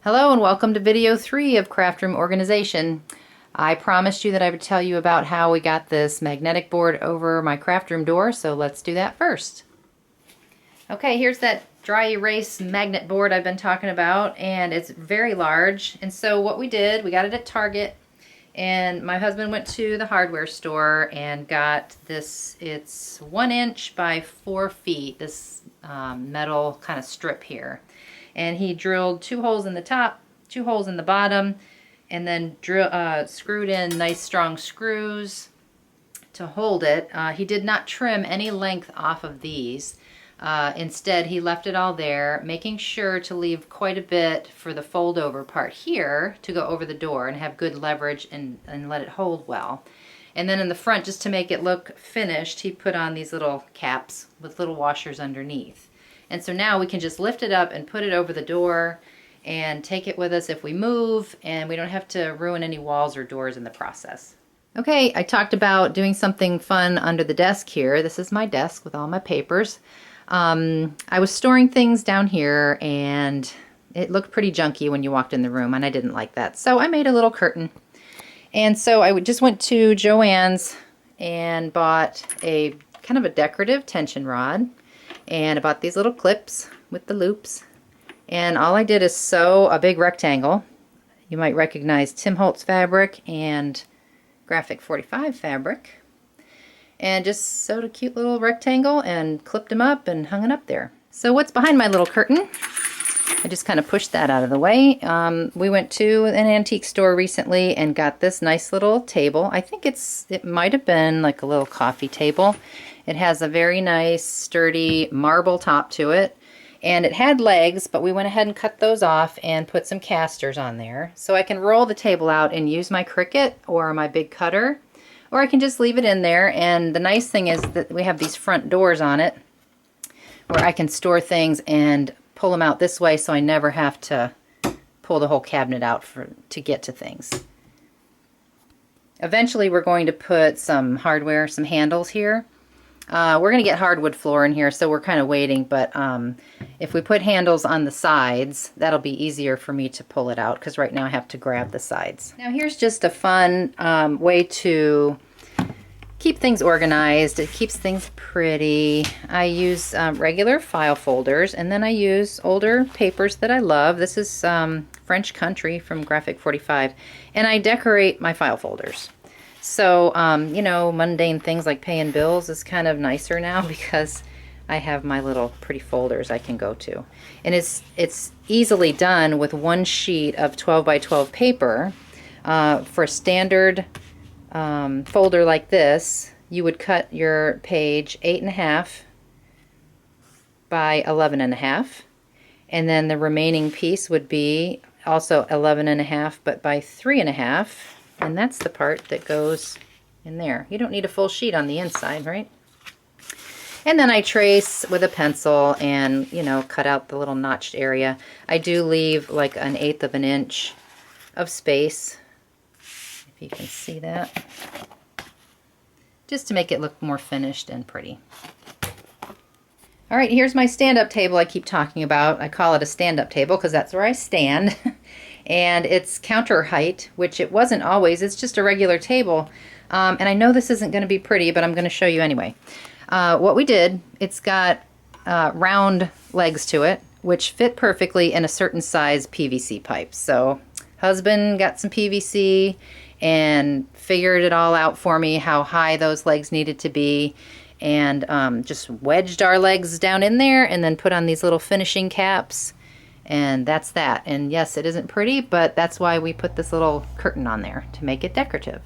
Hello and welcome to video 3 of Craftroom organization. I promised you that I would tell you about how we got this magnetic board over my Craftroom door, so let's do that first. Okay, here's that dry erase magnet board I've been talking about, and it's very large. And so what we did, we got it at Target, and my husband went to the hardware store and got this. It's 1 inch by 4 feet, this metal kind of strip here. And he drilled 2 holes in the top, 2 holes in the bottom, and then screwed in nice strong screws to hold it. He did not trim any length off of these. Instead, he left it all there, making sure to leave quite a bit for the fold over part here to go over the door and have good leverage and let it hold well. And then in the front, just to make it look finished, he put on these little caps with little washers underneath. And so now we can just lift it up and put it over the door and take it with us if we move, and we don't have to ruin any walls or doors in the process. Okay, I talked about doing something fun under the desk here. This is my desk with all my papers. I was storing things down here and it looked pretty junky when you walked in the room, and I didn't like that. So I made a little curtain. And so I just went to Joann's and bought a kind of a decorative tension rod. And I bought these little clips with the loops. And all I did is sew a big rectangle. You might recognize Tim Holtz fabric and Graphic 45 fabric. And just sewed a cute little rectangle and clipped them up and hung it up there. So what's behind my little curtain? I just kind of pushed that out of the way. We went to an antique store recently and got this nice little table. I think it might have been like a little coffee table. It has a very nice sturdy marble top to it, and it had legs, but we went ahead and cut those off and put some casters on there. So I can roll the table out and use my Cricut or my big cutter, or I can just leave it in there. And the nice thing is that we have these front doors on it where I can store things and pull them out this way, so I never have to pull the whole cabinet out to get to things. Eventually we're going to put some hardware, some handles here. We're going to get hardwood floor in here, so we're kind of waiting, but if we put handles on the sides, that'll be easier for me to pull it out, because right now I have to grab the sides. Now here's just a fun way to keep things organized. It keeps things pretty. I use regular file folders, and then I use older papers that I love. This is French Country from Graphic 45, and I decorate my file folders. So, you know, mundane things like paying bills is kind of nicer now because I have my little pretty folders I can go to. And it's easily done with 1 sheet of 12 by 12 paper. For a standard folder like this, you would cut your page 8.5 by 11.5, and then the remaining piece would be also 11.5 but by 3.5, and that's the part that goes in there. You don't need a full sheet on the inside, right? And then I trace with a pencil and, you know, cut out the little notched area. I do leave like 1/8 of an inch of space, if you can see that, just to make it look more finished and pretty. All right, here's my stand-up table I keep talking about. I call it a stand-up table because that's where I stand. And it's counter height, which it wasn't always. It's just a regular table. And I know this isn't going to be pretty, but I'm going to show you anyway. What we did, it's got round legs to it, which fit perfectly in a certain size PVC pipe. So husband got some PVC and figured it all out for me, how high those legs needed to be, and just wedged our legs down in there and then put on these little finishing caps. And that's that. And yes, it isn't pretty, but that's why we put this little curtain on there, to make it decorative.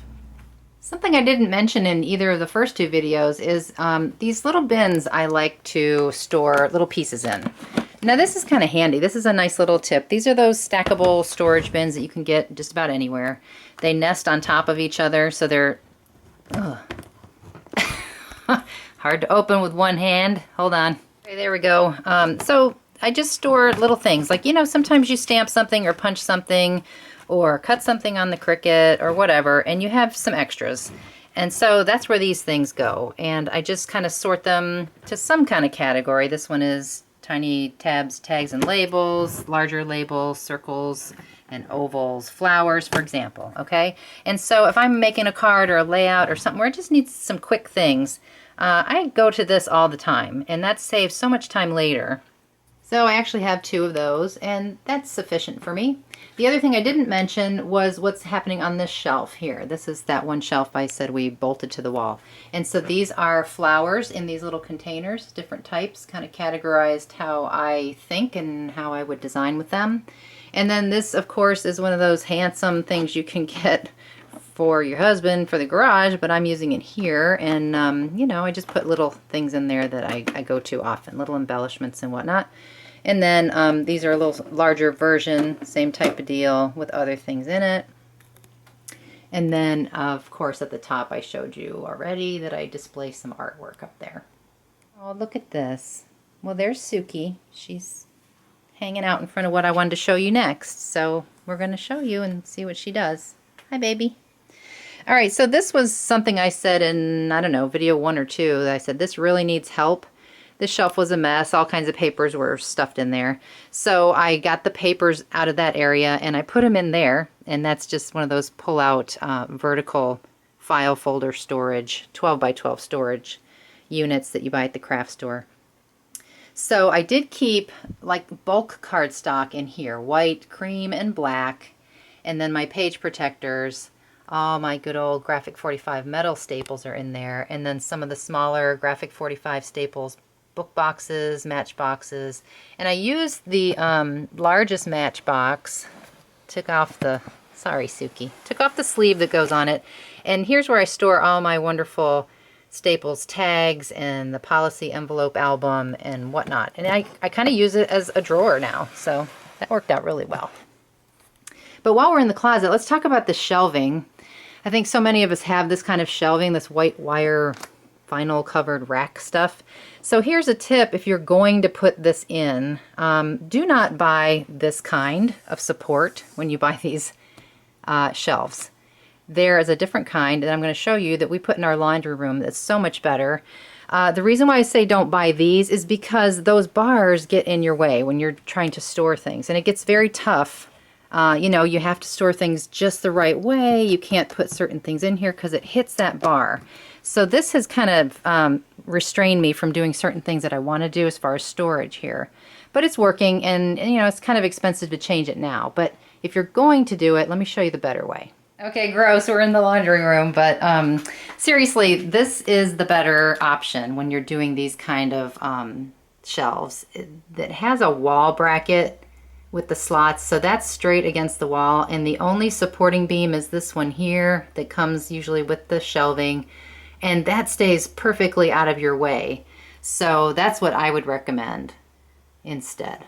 Something I didn't mention in either of the first 2 videos is these little bins I like to store little pieces in. Now this is kind of handy. This is a nice little tip. These are those stackable storage bins that you can get just about anywhere. They nest on top of each other, so they're hard to open with one hand. Hold on. Okay, there we go. So I just store little things, like, you know, sometimes you stamp something or punch something or cut something on the Cricut or whatever, and you have some extras. And so that's where these things go. And I just kind of sort them to some kind of category. This one is tiny tabs, tags, and labels, larger labels, circles, and ovals, flowers, for example, okay? And so if I'm making a card or a layout or something where it just needs some quick things, I go to this all the time, and that saves so much time later. So I actually have 2 of those, and that's sufficient for me. The other thing I didn't mention was what's happening on this shelf here. This is that one shelf I said we bolted to the wall. And so these are flowers in these little containers, different types, kind of categorized how I think and how I would design with them. And then this, of course, is one of those handsome things you can get for your husband for the garage, but I'm using it here, and you know, I just put little things in there that I go to often, little embellishments and whatnot. And then these are a little larger version, same type of deal with other things in it. And then, of course, at the top I showed you already that I display some artwork up there. Oh, look at this. Well, there's Sookie. She's hanging out in front of what I wanted to show you next. So we're going to show you and see what she does. Hi, baby. All right, so this was something I said in, I don't know, video 1 or 2. I said this really needs help. This shelf was a mess. All kinds of papers were stuffed in there. So I got the papers out of that area and I put them in there. And that's just one of those pull-out vertical file folder storage, 12 by 12 storage units that you buy at the craft store. So I did keep like bulk cardstock in here, white, cream, and black. And then my page protectors. All my good old Graphic 45 metal staples are in there. And then some of the smaller Graphic 45 staples, book boxes, match boxes. And I used the largest match box, took off the, sorry Sookie, took off the sleeve that goes on it. And here's where I store all my wonderful Staples tags and the policy envelope album and whatnot. And I kind of use it as a drawer now. So that worked out really well. But while we're in the closet, let's talk about the shelving. I think so many of us have this kind of shelving, this white wire vinyl covered rack stuff. So here's a tip if you're going to put this in. Do not buy this kind of support when you buy these shelves. There is a different kind that I'm going to show you that we put in our laundry room that's so much better. The reason why I say don't buy these is because those bars get in your way when you're trying to store things, and it gets very tough. You know, you have to store things just the right way. You can't put certain things in here because it hits that bar. So this has kind of restrained me from doing certain things that I want to do as far as storage here. But it's working, and you know, it's kind of expensive to change it now. But if you're going to do it, let me show you the better way. Okay, gross, we're in the laundry room, but seriously, this is the better option when you're doing these kind of shelves. That has a wall bracket with the slots, so that's straight against the wall, and the only supporting beam is this one here that comes usually with the shelving, and that stays perfectly out of your way. So that's what I would recommend instead.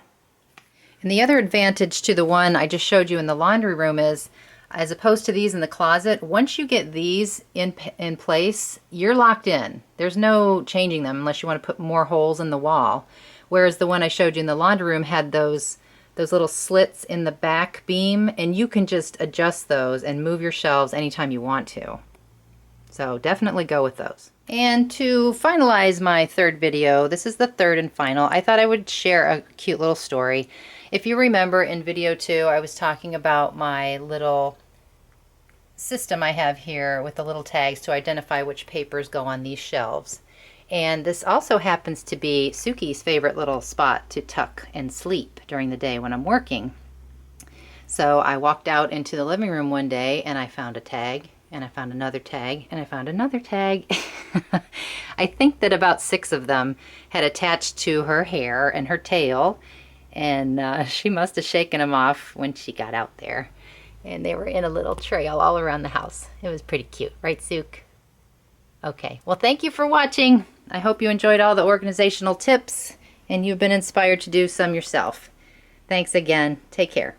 And the other advantage to the one I just showed you in the laundry room is, as opposed to these in the closet, once you get these in place, you're locked in. There's no changing them unless you want to put more holes in the wall. Whereas the one I showed you in the laundry room had those little slits in the back beam, and you can just adjust those and move your shelves anytime you want to. So definitely go with those. And to finalize my third video, this is the third and final, I thought I would share a cute little story. If you remember in video 2, I was talking about my little system I have here with the little tags to identify which papers go on these shelves. And this also happens to be Sookie's favorite little spot to tuck and sleep during the day when I'm working. So I walked out into the living room one day and I found a tag, and I found another tag, and I found another tag. I think that about 6 of them had attached to her hair and her tail, and she must have shaken them off when she got out there. And they were in a little trail all around the house. It was pretty cute, right, Sook? Okay, well, thank you for watching. I hope you enjoyed all the organizational tips and you've been inspired to do some yourself. Thanks again. Take care.